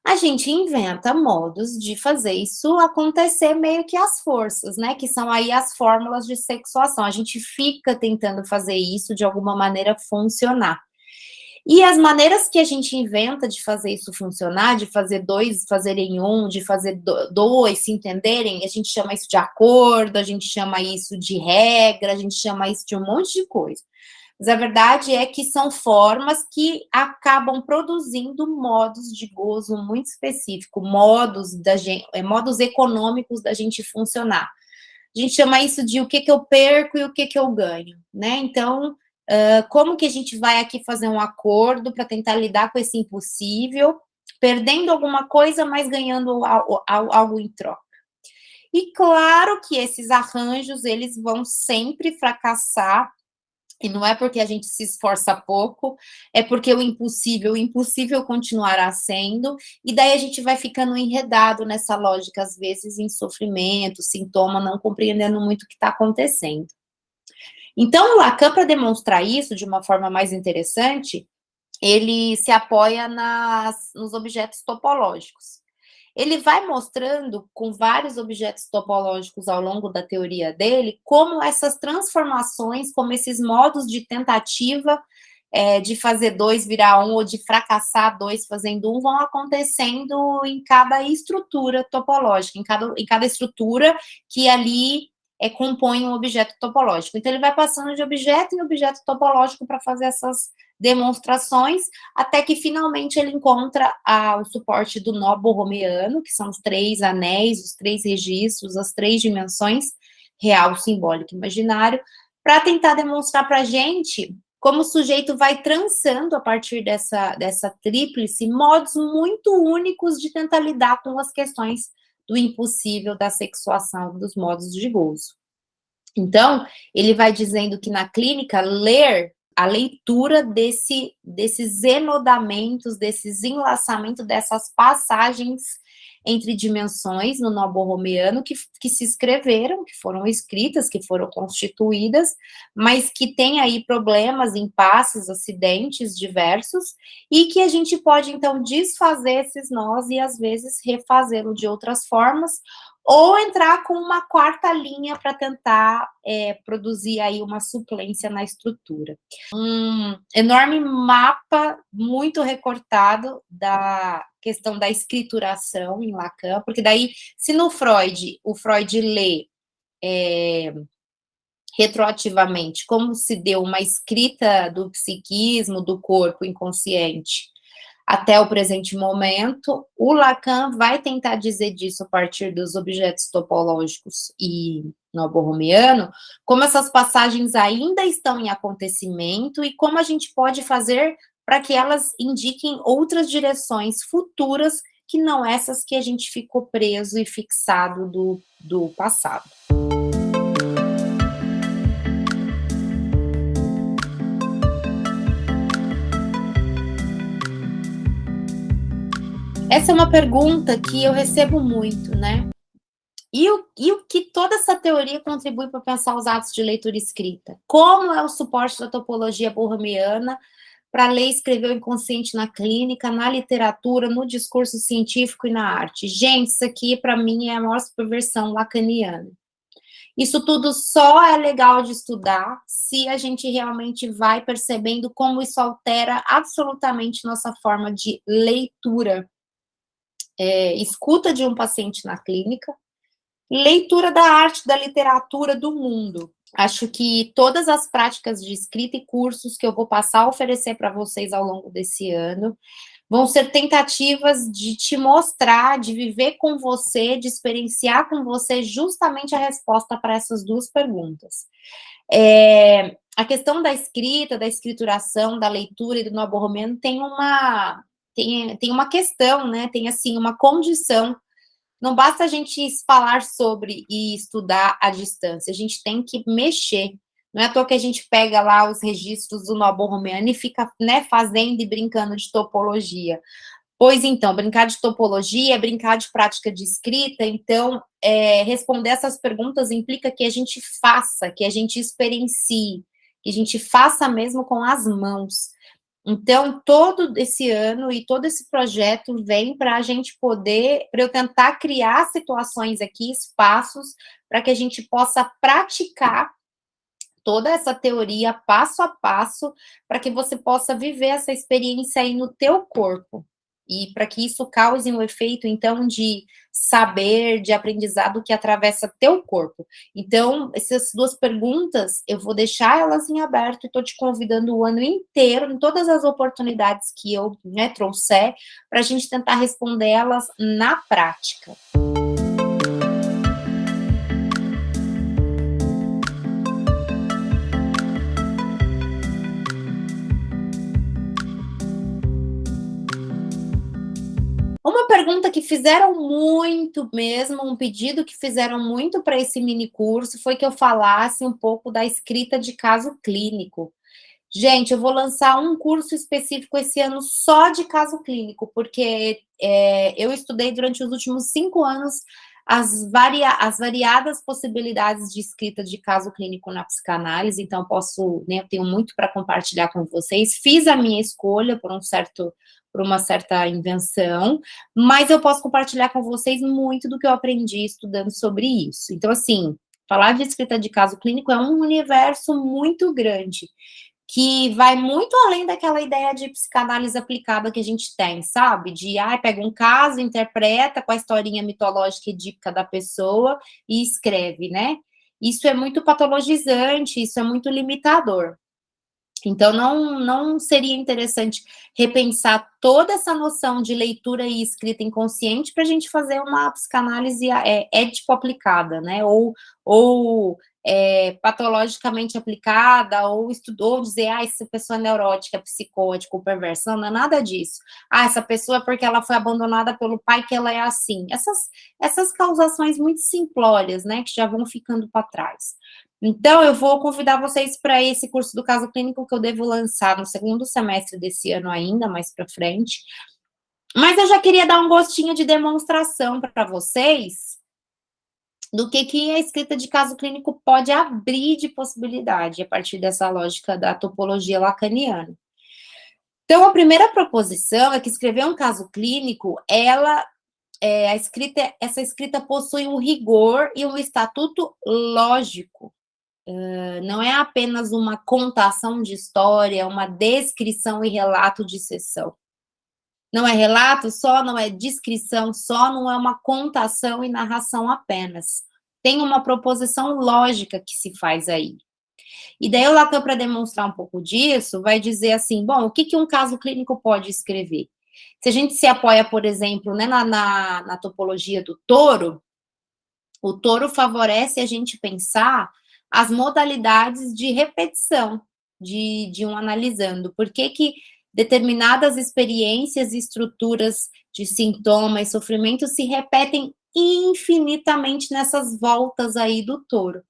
A gente inventa modos de fazer isso acontecer meio que às forças, né? Que são aí as fórmulas de sexuação. A gente fica tentando fazer isso de alguma maneira funcionar. E as maneiras que a gente inventa de fazer isso funcionar, de fazer dois fazerem um, de fazer dois se entenderem, a gente chama isso de acordo, a gente chama isso de regra, a gente chama isso de um monte de coisa. Mas a verdade é que são formas que acabam produzindo modos de gozo muito específico, modos econômicos da gente funcionar. A gente chama isso de o que eu perco e o que eu ganho, né? Então, como que a gente vai aqui fazer um acordo para tentar lidar com esse impossível, perdendo alguma coisa, mas ganhando algo em troca. E claro que esses arranjos, eles vão sempre fracassar, e não é porque a gente se esforça pouco, é porque o impossível continuará sendo, e daí a gente vai ficando enredado nessa lógica, às vezes em sofrimento, sintoma, não compreendendo muito o que está acontecendo. Então, o Lacan, para demonstrar isso de uma forma mais interessante, ele se apoia nos objetos topológicos. Ele vai mostrando, com vários objetos topológicos ao longo da teoria dele, como essas transformações, como esses modos de tentativa de fazer dois virar um, ou de fracassar dois fazendo um, vão acontecendo em cada estrutura topológica, em cada estrutura que ali compõe um objeto topológico. Então, ele vai passando de objeto em objeto topológico para fazer essas demonstrações, até que finalmente ele encontra o suporte do nó borromeano, que são os 3 anéis, os 3 registros, as 3 dimensões, real, simbólico e imaginário, para tentar demonstrar para a gente como o sujeito vai trançando, a partir dessa tríplice, modos muito únicos de tentar lidar com as questões do impossível, da sexuação, dos modos de gozo. Então, ele vai dizendo que na clínica, a leitura desses enodamentos, desses enlaçamentos, dessas passagens entre dimensões no nó borromeano que se escreveram, que foram escritas, que foram constituídas, mas que tem aí problemas, impasses, acidentes diversos, e que a gente pode, então, desfazer esses nós e, às vezes, refazê-lo de outras formas, ou entrar com uma quarta linha para tentar produzir aí uma suplência na estrutura. Um enorme mapa muito recortado da questão da escrituração em Lacan, porque daí, se no Freud, o Freud lê retroativamente como se deu uma escrita do psiquismo, do corpo inconsciente, até o presente momento, o Lacan vai tentar dizer disso a partir dos objetos topológicos e no borromeano, como essas passagens ainda estão em acontecimento e como a gente pode fazer para que elas indiquem outras direções futuras que não essas que a gente ficou preso e fixado do passado. Essa é uma pergunta que eu recebo muito, né? E o que toda essa teoria contribui para pensar os atos de leitura e escrita? Como é o suporte da topologia borromeana para ler e escrever o inconsciente na clínica, na literatura, no discurso científico e na arte? Gente, isso aqui, para mim, é a maior superversão lacaniana. Isso tudo só é legal de estudar se a gente realmente vai percebendo como isso altera absolutamente nossa forma de leitura. Escuta de um paciente na clínica, leitura da arte, da literatura, do mundo. Acho que todas as práticas de escrita e cursos que eu vou passar a oferecer para vocês ao longo desse ano vão ser tentativas de te mostrar, de viver com você, de experienciar com você justamente a resposta para essas duas perguntas. A questão da escrita, da escrituração, da leitura e do nó borromeano tem uma questão, né? Tem, assim, uma condição. Não basta a gente falar sobre e estudar à distância, a gente tem que mexer. Não é à toa que a gente pega lá os registros do nó borromeano e fica, né, fazendo e brincando de topologia. Pois então, brincar de topologia, brincar de prática de escrita, então, responder essas perguntas implica que a gente faça, que a gente experiencie, que a gente faça mesmo com as mãos. Então, todo esse ano e todo esse projeto vem para a gente poder, para eu tentar criar situações aqui, espaços, para que a gente possa praticar toda essa teoria passo a passo, para que você possa viver essa experiência aí no teu corpo. E para que isso cause um efeito, então, de saber, de aprendizado que atravessa teu corpo. Então, essas duas perguntas, eu vou deixar elas em aberto e estou te convidando o ano inteiro, em todas as oportunidades que eu, né, trouxer, para a gente tentar responder elas na prática. Uma pergunta que fizeram muito mesmo, um pedido que fizeram muito para esse mini curso, foi que eu falasse um pouco da escrita de caso clínico. Gente, eu vou lançar um curso específico esse ano só de caso clínico, porque eu estudei durante os últimos 5 anos as variadas possibilidades de escrita de caso clínico na psicanálise, então posso, né, eu tenho muito para compartilhar com vocês. Fiz a minha escolha por uma certa invenção, mas eu posso compartilhar com vocês muito do que eu aprendi estudando sobre isso. Então, assim, falar de escrita de caso clínico é um universo muito grande, que vai muito além daquela ideia de psicanálise aplicada que a gente tem, sabe? De, pega um caso, interpreta com a historinha mitológica edípica da pessoa e escreve, né? Isso é muito patologizante, isso é muito limitador. Então, não seria interessante repensar toda essa noção de leitura e escrita inconsciente para a gente fazer uma psicanálise ético aplicada, né? Ou patologicamente aplicada, ou estudou dizer, essa pessoa é neurótica, psicótica, ou perversa. Não é nada disso. Essa pessoa é porque ela foi abandonada pelo pai que ela é assim. Essas causações muito simplórias, né? Que já vão ficando para trás. Então, eu vou convidar vocês para esse curso do caso clínico que eu devo lançar no segundo semestre desse ano ainda, mais para frente. Mas eu já queria dar um gostinho de demonstração para vocês do que a escrita de caso clínico pode abrir de possibilidade a partir dessa lógica da topologia lacaniana. Então, a primeira proposição é que escrever um caso clínico, essa escrita possui um rigor e um estatuto lógico. Não é apenas uma contação de história, uma descrição e relato de sessão. Não é relato só, não é descrição só, não é uma contação e narração apenas. Tem uma proposição lógica que se faz aí. E daí o Lacan, para demonstrar um pouco disso, vai dizer assim, bom, o que um caso clínico pode escrever? Se a gente se apoia, por exemplo, né, na topologia do touro, o touro favorece a gente pensar as modalidades de repetição de um analisando. Por que determinadas experiências e estruturas de sintoma e sofrimento se repetem infinitamente nessas voltas aí do touro?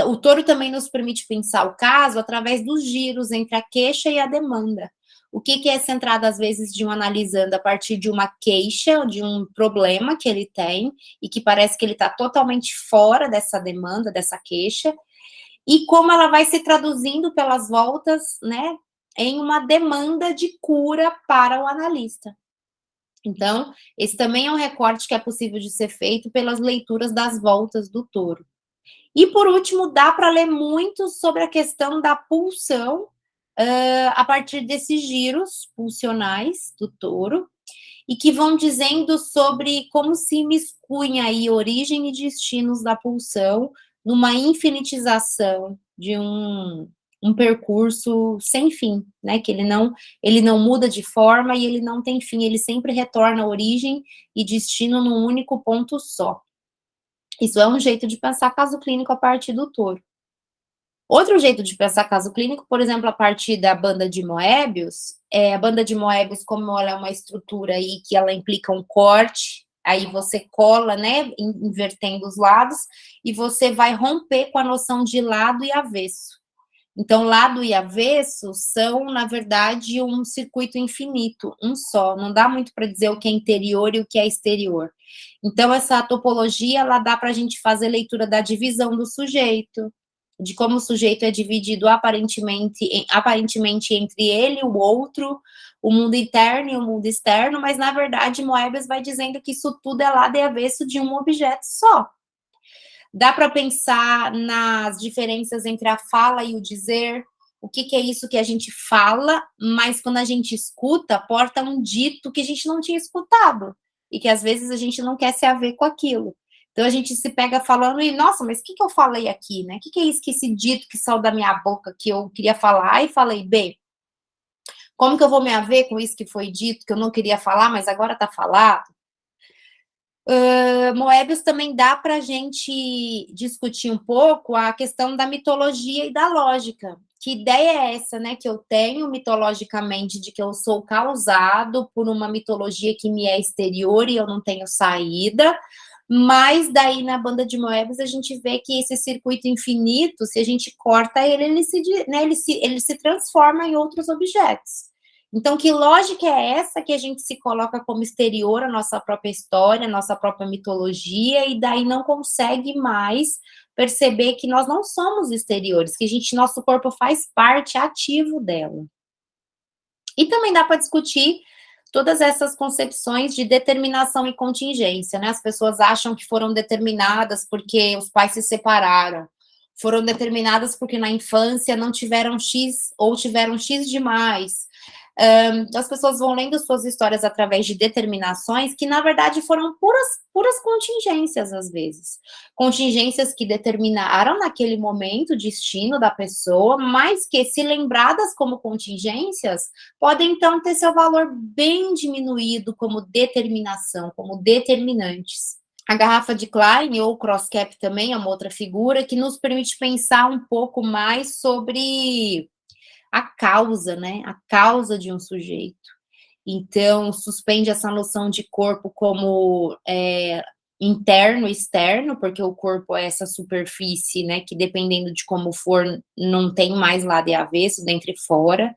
O touro também nos permite pensar o caso através dos giros entre a queixa e a demanda. O que é centrado, às vezes, de um analisando a partir de uma queixa, de um problema que ele tem, e que parece que ele está totalmente fora dessa demanda, dessa queixa, e como ela vai se traduzindo pelas voltas, né, em uma demanda de cura para o analista. Então, esse também é um recorte que é possível de ser feito pelas leituras das voltas do touro. E, por último, dá para ler muito sobre a questão da pulsão a partir desses giros pulsionais do touro, e que vão dizendo sobre como se imiscuem aí origem e destinos da pulsão numa infinitização de um percurso sem fim, né? Que ele não muda de forma e ele não tem fim, ele sempre retorna a origem e destino num único ponto só. Isso é um jeito de pensar caso clínico a partir do touro. Outro jeito de pensar caso clínico, por exemplo, a partir da banda de Moebius, a banda de Moebius, como ela é uma estrutura aí que ela implica um corte, aí você cola, né, invertendo os lados, e você vai romper com a noção de lado e avesso. Então, lado e avesso são, na verdade, um circuito infinito, um só. Não dá muito para dizer o que é interior e o que é exterior. Então, essa topologia, ela dá para a gente fazer leitura da divisão do sujeito, de como o sujeito é dividido aparentemente entre ele e o outro, o mundo interno e o mundo externo, mas, na verdade, Moebius vai dizendo que isso tudo é lado e avesso de um objeto só. Dá para pensar nas diferenças entre a fala e o dizer, o que é isso que a gente fala, mas quando a gente escuta, porta um dito que a gente não tinha escutado, e que às vezes a gente não quer se haver com aquilo. Então a gente se pega falando e, nossa, mas o que eu falei aqui, né? O que é isso, que esse dito que saiu da minha boca que eu queria falar e falei, bem, como que eu vou me haver com isso que foi dito, que eu não queria falar, mas agora está falado? Moebius também dá para a gente discutir um pouco a questão da mitologia e da lógica. Que ideia é essa, né, que eu tenho mitologicamente de que eu sou causado por uma mitologia que me é exterior e eu não tenho saída, mas daí na banda de Moebius a gente vê que esse circuito infinito, se a gente corta ele, ele se transforma em outros objetos. Então, que lógica é essa que a gente se coloca como exterior à nossa própria história, à nossa própria mitologia, e daí não consegue mais perceber que nós não somos exteriores, que nosso corpo faz parte ativo dela. E também dá para discutir todas essas concepções de determinação e contingência, né? As pessoas acham que foram determinadas porque os pais se separaram, foram determinadas porque na infância não tiveram X ou tiveram X demais. As pessoas vão lendo suas histórias através de determinações que, na verdade, foram puras contingências, às vezes. Contingências que determinaram naquele momento o destino da pessoa, mas que, se lembradas como contingências, podem, então, ter seu valor bem diminuído como determinação, como determinantes. A garrafa de Klein, ou cross-cap também, é uma outra figura que nos permite pensar um pouco mais sobre a causa, né? A causa de um sujeito. Então, suspende essa noção de corpo como interno e externo, porque o corpo é essa superfície, né, que dependendo de como for, não tem mais lado e avesso, dentro e fora,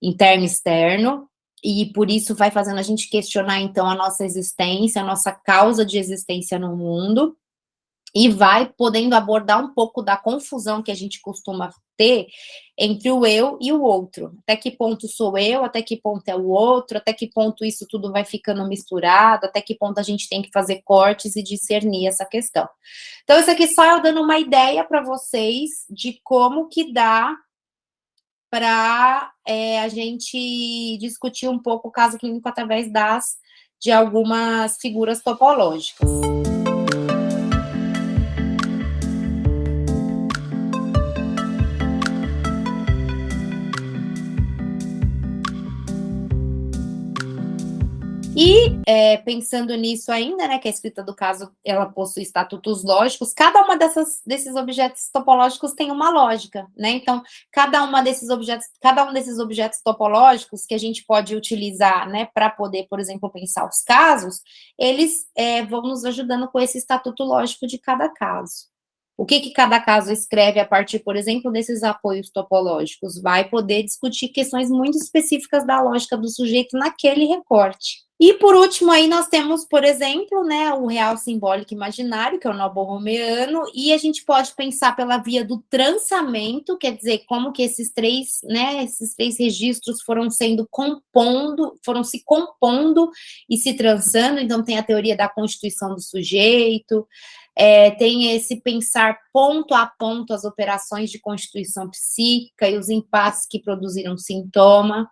interno e externo, e por isso vai fazendo a gente questionar, então, a nossa existência, a nossa causa de existência no mundo, e vai podendo abordar um pouco da confusão que a gente costuma ter entre o eu e o outro. Até que ponto sou eu, até que ponto é o outro, até que ponto isso tudo vai ficando misturado, até que ponto a gente tem que fazer cortes e discernir essa questão. Então, isso aqui só eu dando uma ideia para vocês de como que dá para a gente discutir um pouco o caso clínico através de algumas figuras topológicas. E pensando nisso ainda, né, que a escrita do caso, ela possui estatutos lógicos, cada uma desses objetos topológicos tem uma lógica, né, então, cada um desses objetos topológicos que a gente pode utilizar, né, para poder, por exemplo, pensar os casos, eles vão nos ajudando com esse estatuto lógico de cada caso. O que cada caso escreve a partir, por exemplo, desses apoios topológicos? Vai poder discutir questões muito específicas da lógica do sujeito naquele recorte. E, por último, aí nós temos, por exemplo, né, o real simbólico imaginário, que é o nó borromeano, e a gente pode pensar pela via do transamento, quer dizer, como que esses três registros foram se compondo e se transando, então tem a teoria da constituição do sujeito, tem esse pensar ponto a ponto as operações de constituição psíquica e os impasses que produziram sintoma.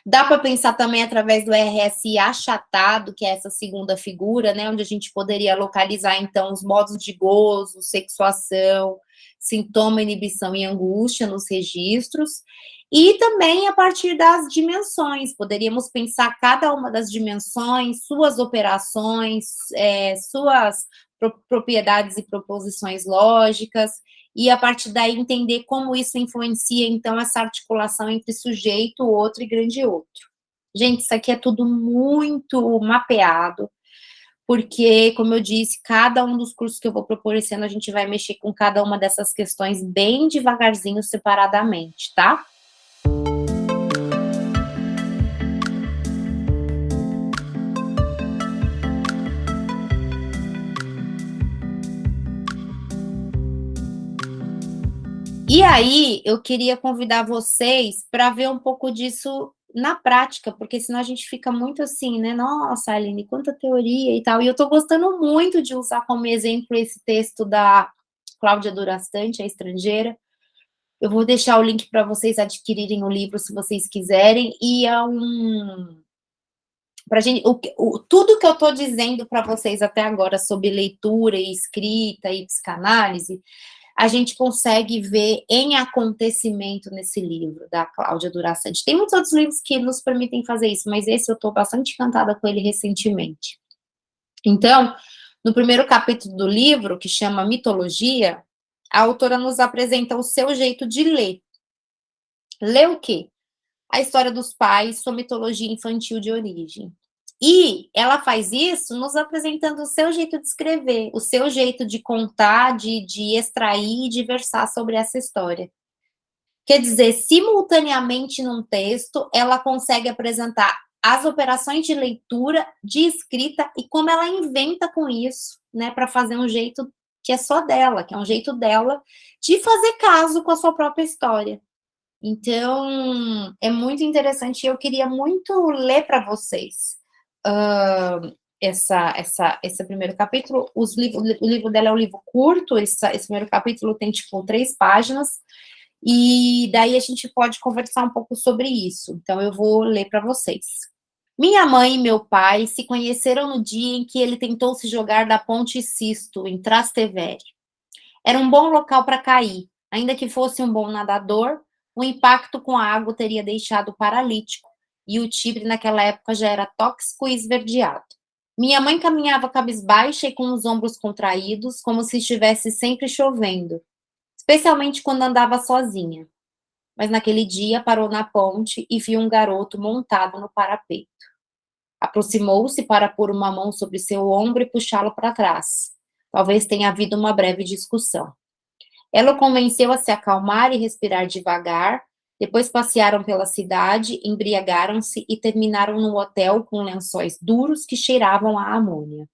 Dá para pensar também através do RSI achatado, que é essa segunda figura, né, onde a gente poderia localizar, então, os modos de gozo, sexuação, sintoma, inibição e angústia nos registros, e também a partir das dimensões, poderíamos pensar cada uma das dimensões, suas operações, suas propriedades e proposições lógicas, e a partir daí entender como isso influencia, então, essa articulação entre sujeito, outro e grande outro. Gente, isso aqui é tudo muito mapeado, porque, como eu disse, cada um dos cursos que eu vou propor esse ano, a gente vai mexer com cada uma dessas questões bem devagarzinho, separadamente, tá? E aí, eu queria convidar vocês para ver um pouco disso na prática, porque senão a gente fica muito assim, né? Nossa, Aline, quanta teoria e tal. E eu estou gostando muito de usar como exemplo esse texto da Cláudia Durastante, a estrangeira. Eu vou deixar o link para vocês adquirirem o livro, se vocês quiserem. E é pra gente, tudo que eu estou dizendo para vocês até agora sobre leitura e escrita e psicanálise, a gente consegue ver em acontecimento nesse livro, da Cláudia Durastante. Tem muitos outros livros que nos permitem fazer isso, mas esse eu estou bastante encantada com ele recentemente. Então, no primeiro capítulo do livro, que chama Mitologia, a autora nos apresenta o seu jeito de ler. Ler o quê? A história dos pais, sua mitologia infantil de origem. E ela faz isso nos apresentando o seu jeito de escrever, o seu jeito de contar, de extrair e de versar sobre essa história. Quer dizer, simultaneamente num texto, ela consegue apresentar as operações de leitura, de escrita e como ela inventa com isso, né, para fazer um jeito que é só dela, que é um jeito dela de fazer caso com a sua própria história. Então, é muito interessante e eu queria muito ler para vocês esse primeiro capítulo. O livro dela é um livro curto, esse primeiro capítulo tem, tipo, 3 páginas, e daí a gente pode conversar um pouco sobre isso. Então, eu vou ler para vocês. Minha mãe e meu pai se conheceram no dia em que ele tentou se jogar da ponte Sisto, em Trastevere. Era um bom local para cair, ainda que fosse um bom nadador, o impacto com a água teria deixado paralítico, e o Tibre naquela época já era tóxico e esverdeado. Minha mãe caminhava cabisbaixa e com os ombros contraídos, como se estivesse sempre chovendo, especialmente quando andava sozinha. Mas naquele dia parou na ponte e viu um garoto montado no parapeito. Aproximou-se para pôr uma mão sobre seu ombro e puxá-lo para trás. Talvez tenha havido uma breve discussão. Ela o convenceu a se acalmar e respirar devagar. Depois passearam pela cidade, embriagaram-se e terminaram num hotel com lençóis duros que cheiravam a amônia.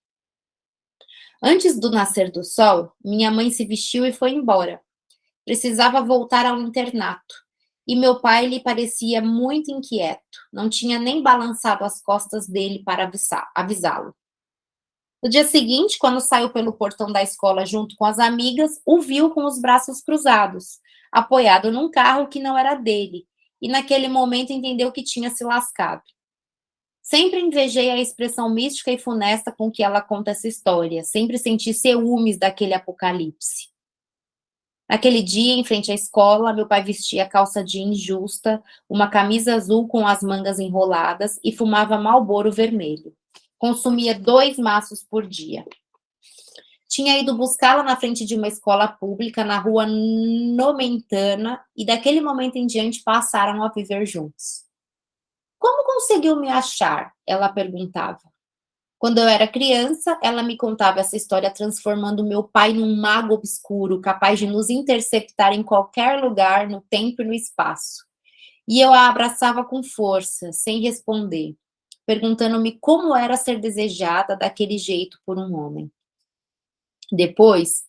Antes do nascer do sol, minha mãe se vestiu e foi embora. Precisava voltar ao internato. E meu pai lhe parecia muito inquieto. Não tinha nem balançado as costas dele para avisá-lo. No dia seguinte, quando saiu pelo portão da escola junto com as amigas, o viu com os braços cruzados, apoiado num carro que não era dele, e naquele momento entendeu que tinha se lascado. Sempre invejei a expressão mística e funesta com que ela conta essa história, sempre senti ciúmes daquele apocalipse. Naquele dia, em frente à escola, meu pai vestia calça jeans justa, uma camisa azul com as mangas enroladas e fumava Marlboro vermelho. Consumia 2 maços por dia. Tinha ido buscá-la na frente de uma escola pública, na rua Nomentana, e daquele momento em diante passaram a viver juntos. Como conseguiu me achar? Ela perguntava. Quando eu era criança, ela me contava essa história transformando meu pai num mago obscuro, capaz de nos interceptar em qualquer lugar, no tempo e no espaço. E eu a abraçava com força, sem responder, perguntando-me como era ser desejada daquele jeito por um homem. Depois,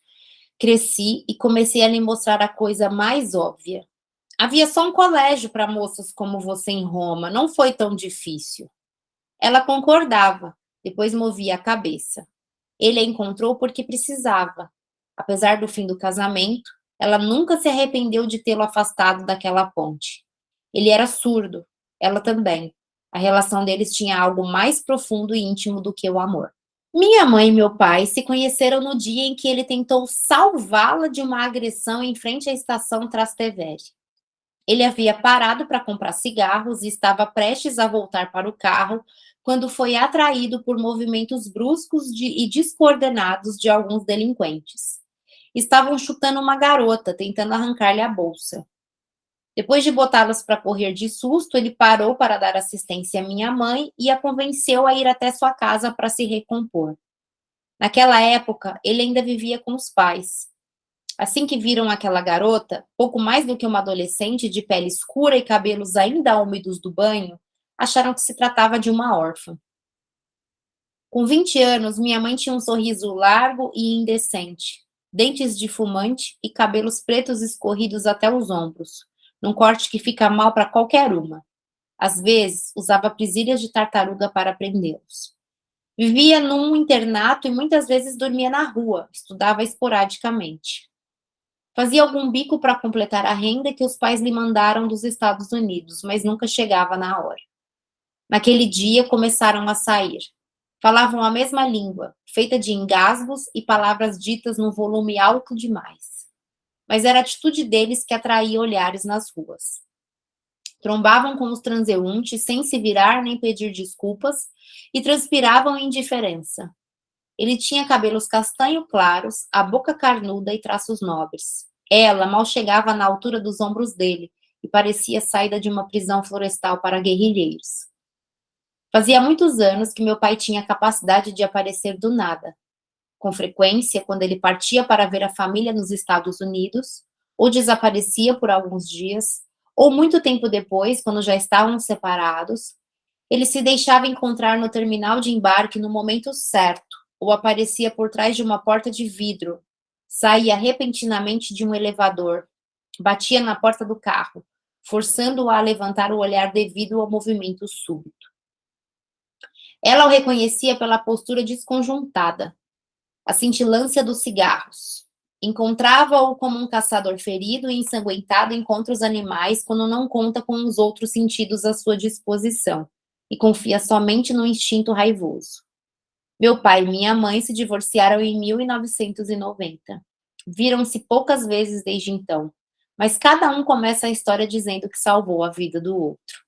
cresci e comecei a lhe mostrar a coisa mais óbvia. Havia só um colégio para moças como você em Roma, não foi tão difícil. Ela concordava, depois movia a cabeça. Ele a encontrou porque precisava. Apesar do fim do casamento, ela nunca se arrependeu de tê-lo afastado daquela ponte. Ele era surdo, ela também. A relação deles tinha algo mais profundo e íntimo do que o amor. Minha mãe e meu pai se conheceram no dia em que ele tentou salvá-la de uma agressão em frente à estação Trastevere. Ele havia parado para comprar cigarros e estava prestes a voltar para o carro quando foi atraído por movimentos bruscos e descoordenados de alguns delinquentes. Estavam chutando uma garota, tentando arrancar-lhe a bolsa. Depois de botá-las para correr de susto, ele parou para dar assistência à minha mãe e a convenceu a ir até sua casa para se recompor. Naquela época, ele ainda vivia com os pais. Assim que viram aquela garota, pouco mais do que uma adolescente de pele escura e cabelos ainda úmidos do banho, acharam que se tratava de uma órfã. Com 20 anos, minha mãe tinha um sorriso largo e indecente, dentes de fumante e cabelos pretos escorridos até os ombros, num corte que fica mal para qualquer uma. Às vezes, usava presilhas de tartaruga para prendê-los. Vivia num internato e muitas vezes dormia na rua, estudava esporadicamente. Fazia algum bico para completar a renda que os pais lhe mandaram dos Estados Unidos, mas nunca chegava na hora. Naquele dia, começaram a sair. Falavam a mesma língua, feita de engasgos e palavras ditas num volume alto demais. Mas era a atitude deles que atraía olhares nas ruas. Trombavam com os transeuntes sem se virar nem pedir desculpas e transpiravam indiferença. Ele tinha cabelos castanho claros, a boca carnuda e traços nobres. Ela mal chegava na altura dos ombros dele e parecia saída de uma prisão florestal para guerrilheiros. Fazia muitos anos que meu pai tinha a capacidade de aparecer do nada. Com frequência, quando ele partia para ver a família nos Estados Unidos, ou desaparecia por alguns dias, ou muito tempo depois, quando já estavam separados, ele se deixava encontrar no terminal de embarque no momento certo, ou aparecia por trás de uma porta de vidro, saía repentinamente de um elevador, batia na porta do carro, forçando-o a levantar o olhar devido ao movimento súbito. Ela o reconhecia pela postura desconjuntada, a cintilância dos cigarros. Encontrava-o como um caçador ferido e ensanguentado encontra os animais quando não conta com os outros sentidos à sua disposição e confia somente no instinto raivoso. Meu pai e minha mãe se divorciaram em 1990. Viram-se poucas vezes desde então, mas cada um começa a história dizendo que salvou a vida do outro.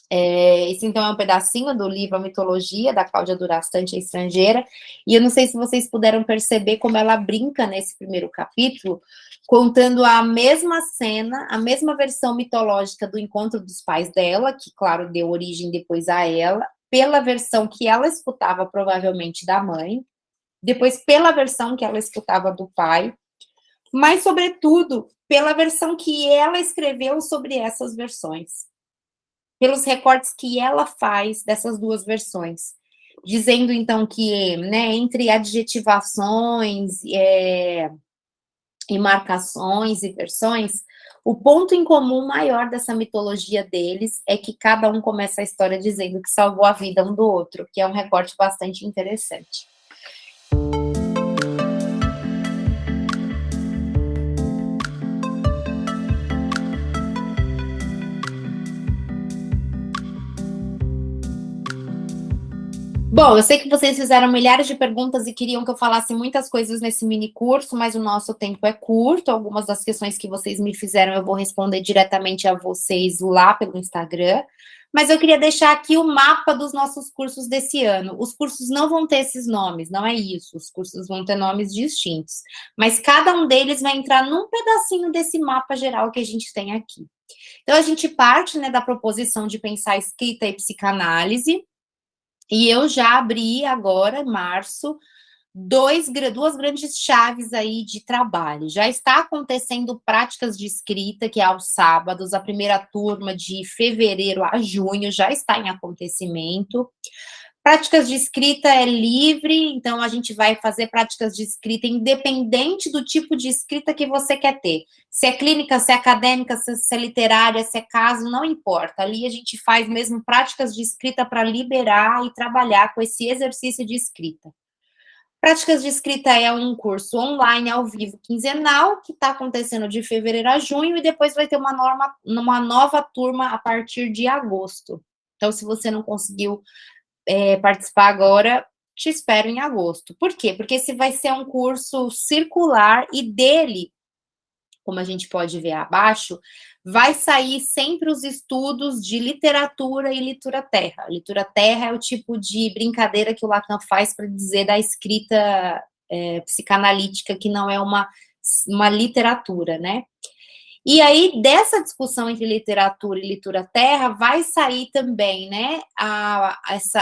Esse, então, é um pedacinho do livro A Mitologia, da Cláudia Durastante, a Estrangeira, e eu não sei se vocês puderam perceber como ela brinca nesse primeiro capítulo, contando a mesma cena, a mesma versão mitológica do encontro dos pais dela, que, claro, deu origem depois a ela, pela versão que ela escutava, provavelmente, da mãe, depois pela versão que ela escutava do pai, mas, sobretudo, pela versão que ela escreveu sobre essas versões. Pelos recortes que ela faz dessas duas versões, dizendo, então, que, né, entre adjetivações e marcações e versões, o ponto em comum maior dessa mitologia deles é que cada um começa a história dizendo que salvou a vida um do outro, que é um recorte bastante interessante. Bom, eu sei que vocês fizeram milhares de perguntas e queriam que eu falasse muitas coisas nesse mini curso, mas o nosso tempo é curto. Algumas das questões que vocês me fizeram eu vou responder diretamente a vocês lá pelo Instagram. Mas eu queria deixar aqui o mapa dos nossos cursos desse ano. Os cursos não vão ter esses nomes, não é isso. Os cursos vão ter nomes distintos. Mas cada um deles vai entrar num pedacinho desse mapa geral que a gente tem aqui. Então, a gente parte, né, da proposição de pensar escrita e psicanálise. E eu já abri agora, em março, duas grandes chaves aí de trabalho. Já está acontecendo práticas de escrita, que é aos sábados, a primeira turma de fevereiro a junho já está em acontecimento. Práticas de escrita é livre, então a gente vai fazer práticas de escrita independente do tipo de escrita que você quer ter. Se é clínica, se é acadêmica, se é literária, se é caso, não importa. Ali a gente faz mesmo práticas de escrita para liberar e trabalhar com esse exercício de escrita. Práticas de escrita é um curso online, ao vivo, quinzenal, que está acontecendo de fevereiro a junho, e depois vai ter uma nova turma a partir de agosto. Então, se você não conseguiu participar agora, te espero em agosto. Por quê? Porque esse vai ser um curso circular e dele, como a gente pode ver abaixo, vai sair sempre os estudos de literatura e literatura terra. Literatura terra é o tipo de brincadeira que o Lacan faz para dizer da escrita psicanalítica, que não é uma literatura, né? E aí, dessa discussão entre literatura e literatura-terra, vai sair também, né,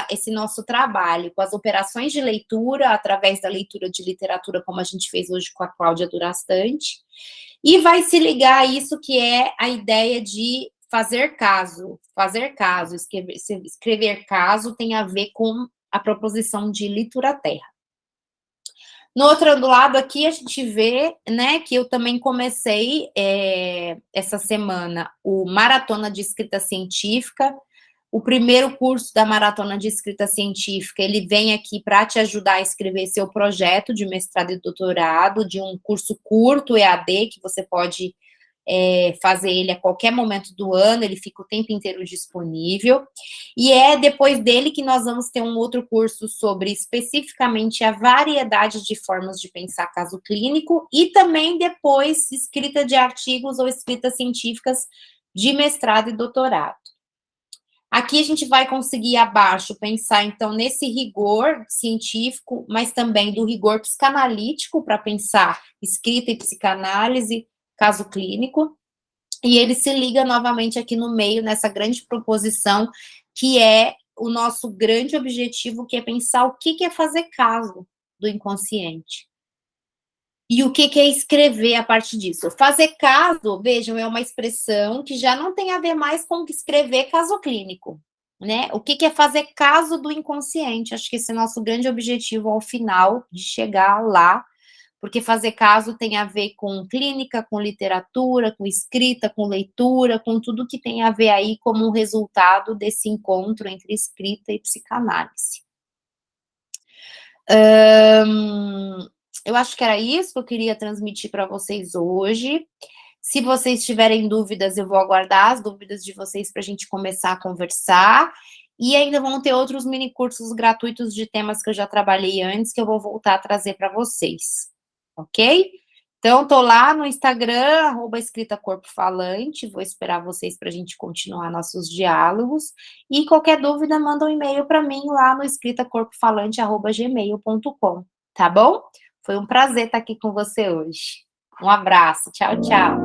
esse nosso trabalho com as operações de leitura, através da leitura de literatura, como a gente fez hoje com a Cláudia Durastante, e vai se ligar a isso que é a ideia de fazer caso, escrever caso tem a ver com a proposição de literatura-terra. No outro lado aqui, a gente vê, né, que eu também comecei essa semana o Maratona de Escrita Científica. O primeiro curso da Maratona de Escrita Científica, ele vem aqui para te ajudar a escrever seu projeto de mestrado e doutorado, de um curso curto, EAD, que você pode fazer ele a qualquer momento do ano, ele fica o tempo inteiro disponível, e é depois dele que nós vamos ter um outro curso sobre especificamente a variedade de formas de pensar caso clínico, e também depois escrita de artigos ou escritas científicas de mestrado e doutorado. Aqui a gente vai conseguir abaixo pensar, então, nesse rigor científico, mas também do rigor psicanalítico, para pensar escrita e psicanálise, caso clínico, e ele se liga novamente aqui no meio, nessa grande proposição, que é o nosso grande objetivo, que é pensar o que é fazer caso do inconsciente. E o que é escrever a partir disso? Fazer caso, vejam, é uma expressão que já não tem a ver mais com escrever caso clínico, né? O que é fazer caso do inconsciente? Acho que esse é o nosso grande objetivo ao final, de chegar lá, porque fazer caso tem a ver com clínica, com literatura, com escrita, com leitura, com tudo que tem a ver aí como um resultado desse encontro entre escrita e psicanálise. Eu acho que era isso que eu queria transmitir para vocês hoje. Se vocês tiverem dúvidas, eu vou aguardar as dúvidas de vocês para a gente começar a conversar. E ainda vão ter outros mini cursos gratuitos de temas que eu já trabalhei antes, que eu vou voltar a trazer para vocês. Ok? Então, tô lá no Instagram, @escritacorpofalante, vou esperar vocês para a gente continuar nossos diálogos, e qualquer dúvida, manda um e-mail para mim lá no escritacorpofalante@gmail.com, tá bom? Foi um prazer estar aqui com você hoje. Um abraço, tchau, tchau.